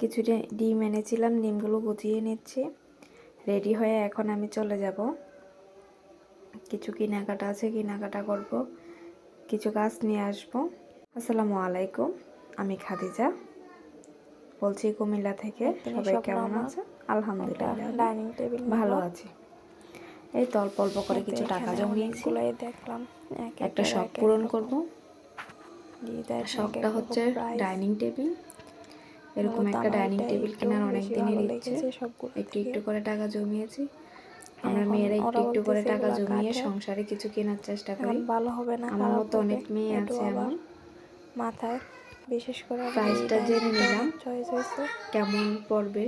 কিছু ডিম এনেছিলাম, ডিমগুলো গুছিয়ে নিচ্ছি। রেডি হয়ে এখন আমি চলে যাব। কিছু কেনাকাটা আছে, কেনাকাটা করব, কিছু কাজ নিয়ে আসব। আসসালামু আলাইকুম, আমি খাদিজা বলছি কুমিল্লা থেকে। সবাই কেমন আছে? আলহামদুলিল্লাহ ডাইনিং টেবিল ভালো আছি। এই তো অল্প অল্প করে কিছু টাকা জমিয়েছি, দেখলাম একটা শখ পূরণ করব। শখটা হচ্ছে ডাইনিং টেবিল। এরকম একটা ডাইনিং টেবিল কেনার অনেক দিনের ইচ্ছে। একটু একটু করে টাকা জমিয়েছি। আমরা মেয়েরা একটু একটু করে টাকা জমিয়ে সংসারে কিছু কেনার চেষ্টা করি। ভালো হবে না, আমার মতো অনেক মেয়ে আছে এমন। মাথায় বিশেষ করে প্রাইসটা জেনে নিলাম কেমন পড়বে,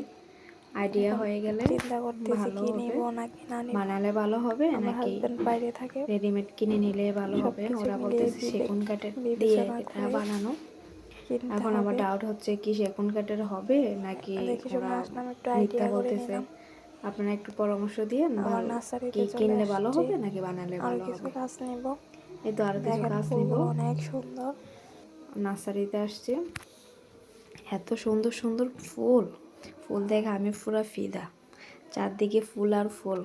আইডিয়া হয়ে গেলে ভালো হবে। বানালে ভালো হবে নাকি বাইরে থাকে, রেডিমেড কিনে নিলে ভালো হবে। ওরা বলতেছে সেগুন কাঠের দিয়ে এটা বানানো। এখন আমার ডাউট হচ্ছে কি সেগুন কাঠের হবে নাকি ওরা মিথ্যা বলতেছে। আপনারা একটু পরামর্শ দিয়েন, ভালো কি কিনলে ভালো হবে নাকি বানালে ভালো হবে। এই তো আরো কিছু গাছ নিব। অনেক সুন্দর নার্সারিতে আসছে, এত সুন্দর সুন্দর ফুল। ফুল দেখে আমি পুরো ফিদা। চারদিকে ফুল আর ফুল,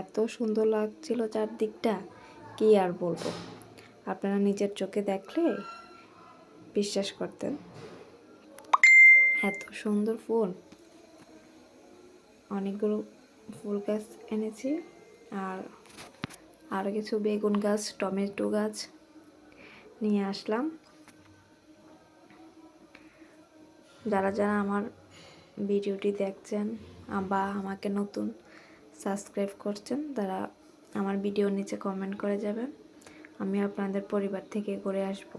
এত সুন্দর লাগছিল চারদিকটা, কি আর বলবো। আপনারা নিজের চোখে দেখলে বিশ্বাস করতেন, এত সুন্দর ফুল। অনেকগুলো ফুল গাছ এনেছি, আর কিছু বেগুন গাছ, টমেটো গাছ নিয়ে আসলাম। যারা যারা আমার ভিডিওটি দেখছেন বা আমাকে নতুন সাবস্ক্রাইব করছেন, তারা আমার ভিডিওর নিচে কমেন্ট করে যাবেন। আমি আপনাদের পরিবার থেকে ঘুরে আসবো।